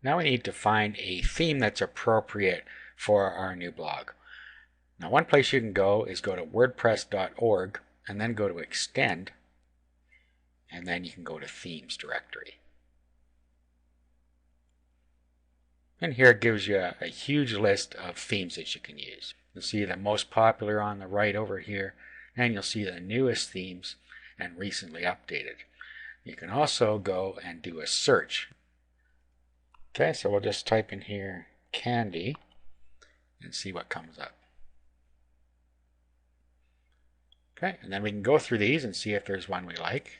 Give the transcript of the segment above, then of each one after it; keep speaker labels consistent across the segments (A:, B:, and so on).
A: Now we need to find a theme that's appropriate for our new blog. Now one place you can go is go to wordpress.org and then go to Extend, and then you can go to Themes directory. And here it gives you a huge list of themes that you can use. You'll see the most popular on the right over here, and you'll see the newest themes and recently updated. You can also go and do a search. Okay, so we'll just type in here candy and see what comes up. Okay, and then we can go through these and see if there's one we like.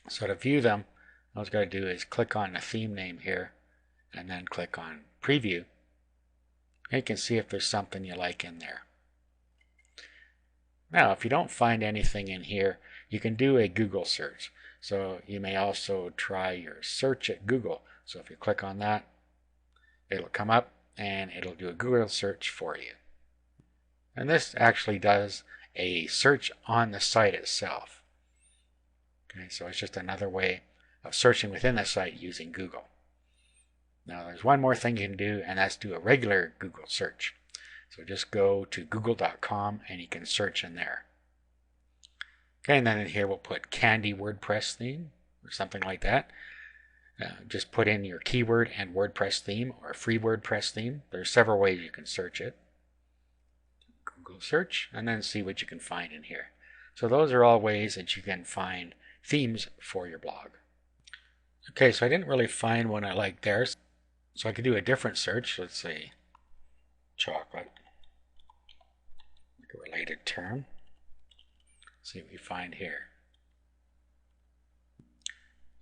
A: So to view them, all I've got to do is click on the theme name here and then click on preview. And you can see if there's something you like in there. Now, if you don't find anything in here, you can do a Google search. So you may also try your search at Google. So if you click on that, it'll come up and it'll do a Google search for you. And this actually does a search on the site itself. Okay, so it's just another way of searching within the site using Google. Now there's one more thing you can do, and that's do a regular Google search. So just go to google.com and you can search in there. Okay, and then in here we'll put Candy WordPress theme or something like that. Just put in your keyword and WordPress theme or free WordPress theme. There's several ways you can search it. Google search and then see what you can find in here. So those are all ways that you can find themes for your blog. Okay, so I didn't really find one I liked there, so I could do a different search. Let's say chocolate, like a related term. See what we find here.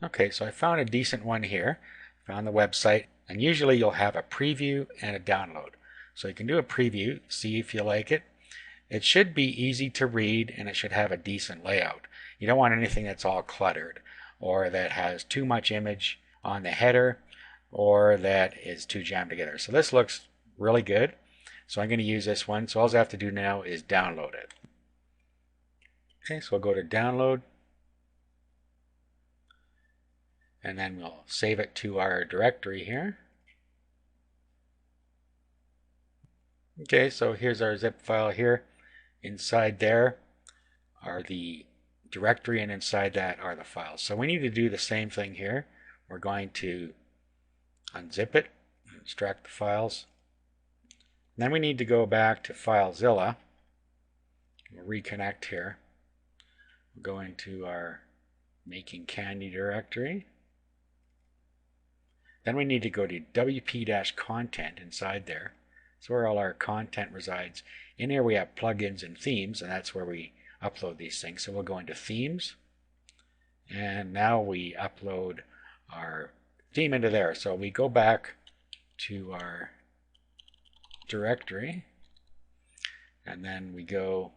A: Okay, so I found a decent one here. Found the website, and usually you'll have a preview and a download. So you can do a preview, see if you like it. It should be easy to read and it should have a decent layout. You don't want anything that's all cluttered or that has too much image on the header or that is too jammed together. So this looks really good. So I'm going to use this one. So all I have to do now is download it. Okay, so we'll go to download. And then we'll save it to our directory here. Okay, so here's our zip file here. Inside there are the directory, and inside that are the files. So we need to do the same thing here. We're going to unzip it, extract the files. And then we need to go back to FileZilla. We'll reconnect here. We'll go into our Making Candy directory. Then we need to go to WP-content inside there. That's where all our content resides. In here we have plugins and themes, and that's where we upload these things. So we'll go into themes, and now we upload our theme into there. So we go back to our directory, and then we go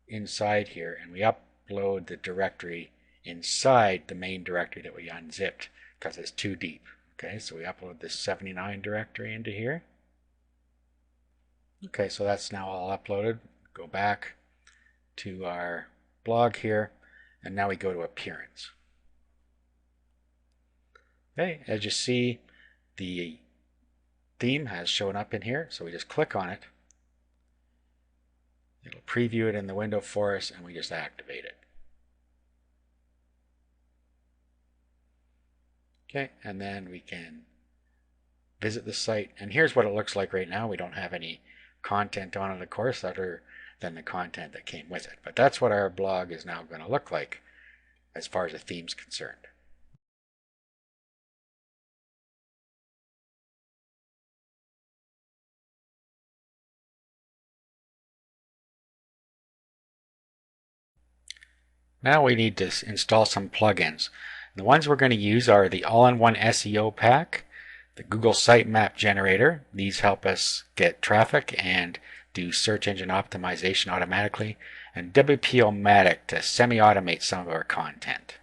A: inside here and we upload the directory inside the main directory that we unzipped because it's too deep. Okay, so we upload this 79 directory into here. Okay, so that's now all uploaded. Go back to our blog here, and now we go to Appearance. Okay, as you see, the theme has shown up in here, so we just click on it. It'll preview it in the window for us, and we just activate it. Okay, and then we can visit the site, and here's what it looks like right now. We don't have any content on it, of course, other than the content that came with it. But that's what our blog is now going to look like as far as the theme's concerned. Now we need to install some plugins. The ones we're going to use are the All-in-One SEO Pack, the Google Sitemap Generator. These help us get traffic and do search engine optimization automatically, and WP-O-Matic to semi-automate some of our content.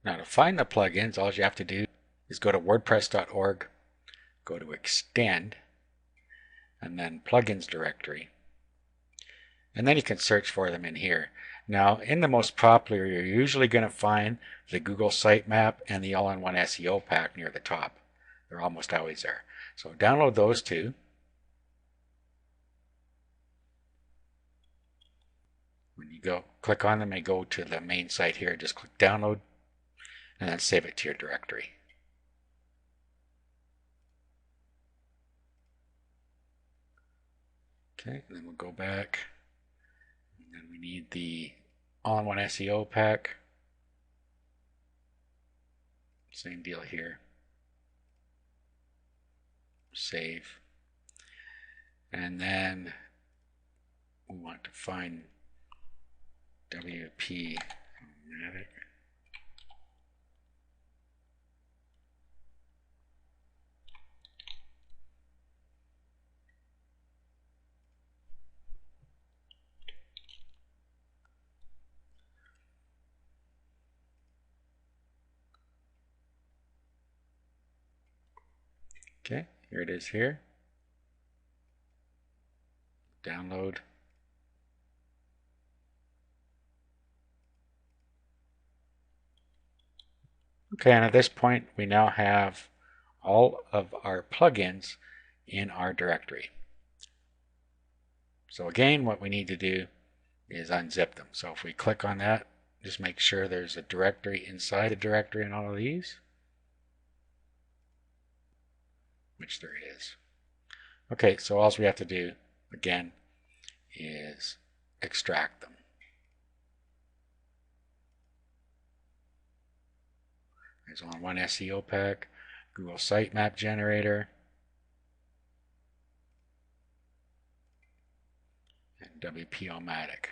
A: Now to find the plugins, all you have to do is go to wordpress.org, go to Extend, and then Plugins directory. And then you can search for them in here. Now, in the most popular, you're usually going to find the Google Sitemap and the All-in-One SEO pack near the top. They're almost always there. So download those two. When you go click on them and go to the main site here, just click download and then save it to your directory. Okay, and then we'll go back. And then we need the All-in-One SEO pack. Same deal here. Save. And then we want to find WP Animate. Okay, here it is here. Download. Okay, and at this point we now have all of our plugins in our directory. So again, what we need to do is unzip them. So if we click on that, just make sure there's a directory inside a directory in all of these, which there is. Okay, so all we have to do again is extract them. There's All-in-One SEO pack, Google Sitemap generator, and WP-O-Matic.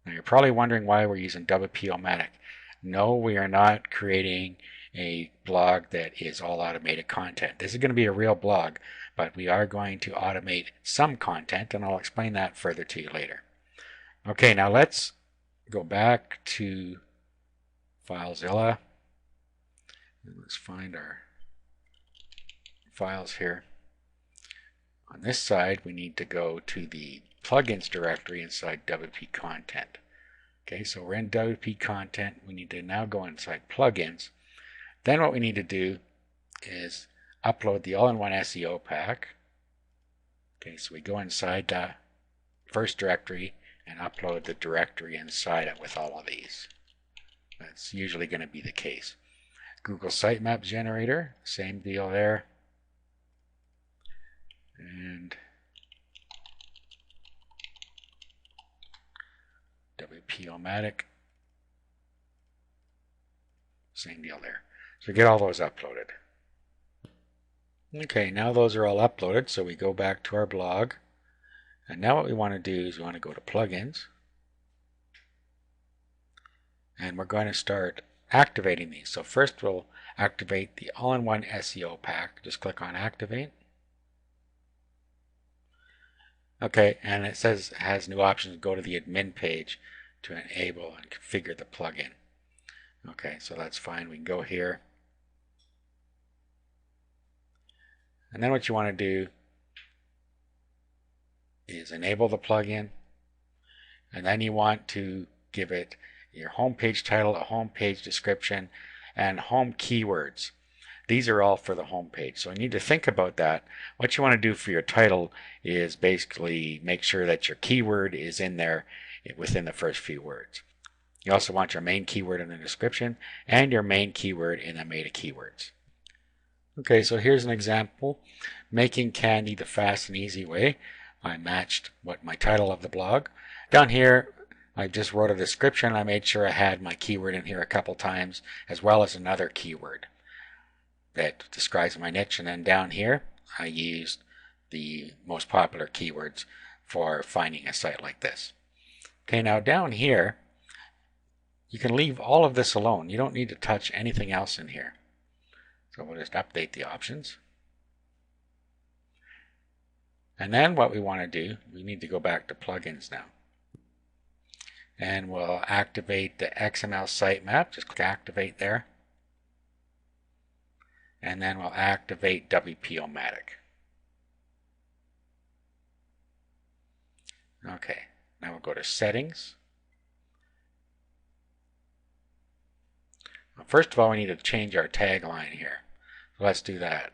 A: Now you're probably wondering why we're using WP-O-Matic. No, we are not creating a blog that is all automated content. This is going to be a real blog, but we are going to automate some content, and I'll explain that further to you later. Okay, now let's go back to FileZilla. And let's find our files here. On this side, we need to go to the plugins directory inside WP Content. Okay, so we're in WP Content. We need to now go inside plugins. Then what we need to do is upload the All-in-One SEO pack. Okay, so we go inside the first directory and upload the directory inside it with all of these. That's usually going to be the case. Google Sitemap generator, same deal there. And WP-O-Matic, same deal there. So get all those uploaded. Okay, now those are all uploaded, so we go back to our blog. And now what we want to do is we want to go to plugins. And we're going to start activating these. So first we'll activate the All-in-One SEO pack. Just click on Activate. Okay, and it says it has new options. Go to the admin page to enable and configure the plugin. Okay, so that's fine. We can go here. And then what you want to do is enable the plugin. And then you want to give it your home page title, a home page description, and home keywords. These are all for the home page. So you need to think about that. What you want to do for your title is basically make sure that your keyword is in there within the first few words. You also want your main keyword in the description and your main keyword in the meta keywords. Okay, so here's an example. Making candy the fast and easy way. I matched what my title of the blog. Down here, I just wrote a description. I made sure I had my keyword in here a couple times, as well as another keyword that describes my niche. And then down here, I used the most popular keywords for finding a site like this. Okay, now down here, you can leave all of this alone. You don't need to touch anything else in here. So we'll just update the options. And then what we want to do, we need to go back to plugins now. And we'll activate the XML sitemap. Just click activate there. And then we'll activate WP-O-Matic. Okay, now we'll go to settings. First of all, we need to change our tagline here. So let's do that.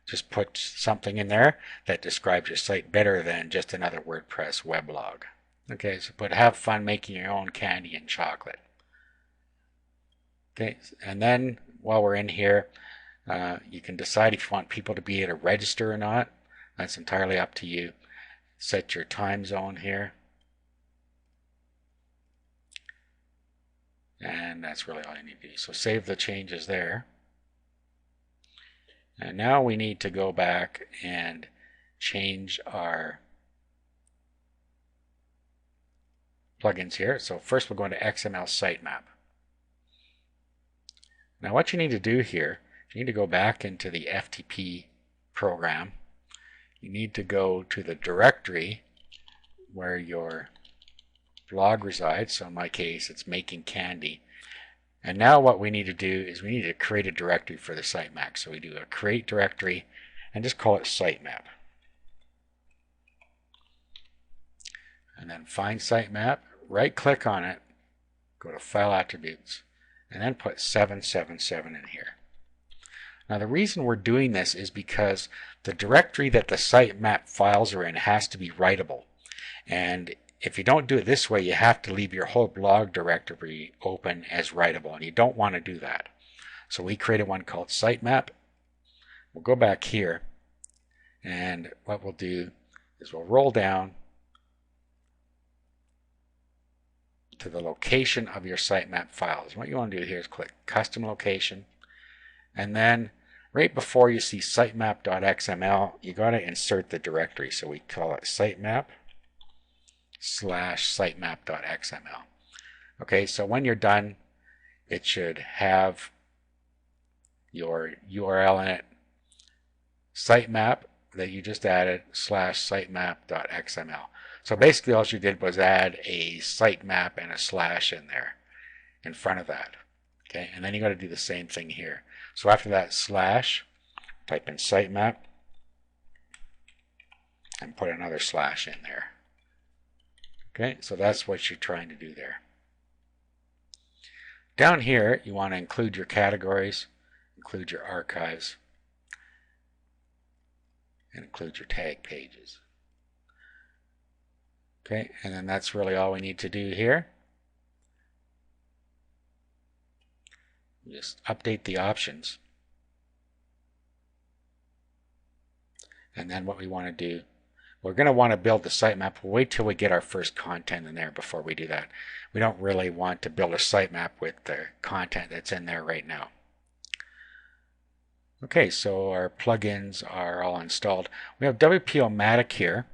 A: Just put something in there that describes your site better than just another WordPress weblog. Okay, so put have fun making your own candy and chocolate. Okay, and then while we're in here, you can decide if you want people to be able to register or not. That's entirely up to you. Set your time zone here. And that's really all you need to do. So save the changes there. And now we need to go back and change our plugins here. So first we're going to XML sitemap. Now what you need to do here, you need to go back into the FTP program. You need to go to the directory where your blog resides. So in my case, it's making candy. And now what we need to do is we need to create a directory for the sitemap. So we do a create directory and just call it sitemap. And then find sitemap, right click on it, go to file attributes, and then put 777 in here. Now the reason we're doing this is because the directory that the sitemap files are in has to be writable. And if you don't do it this way, you have to leave your whole blog directory open as writable, and you don't want to do that. So we created one called sitemap. We'll go back here, and what we'll do is we'll roll down to the location of your sitemap files. What you want to do here is click custom location, and then right before you see sitemap.xml, you got to insert the directory. So we call it sitemap/sitemap.xml. Okay, so when you're done, it should have your URL in it, sitemap that you just added /sitemap.xml. So basically all you did was add a sitemap and a slash in there in front of that. Okay, and then you got to do the same thing here. So after that slash, type in sitemap and put another slash in there. Okay, so that's what you're trying to do there. Down here, you want to include your categories, include your archives, and include your tag pages. Okay, and then that's really all we need to do here. Just update the options. And then what we want to do, we're going to want to build the sitemap. We'll wait till we get our first content in there before we do that. We don't really want to build a sitemap with the content that's in there right now. Okay, so our plugins are all installed. We have WP-O-Matic here,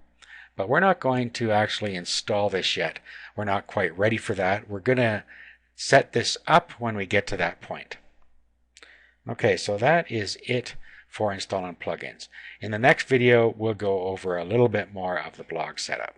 A: but we're not going to actually install this yet. We're not quite ready for that. We're going to set this up when we get to that point. Okay, so that is it for installing plugins. In the next video, we'll go over a little bit more of the blog setup.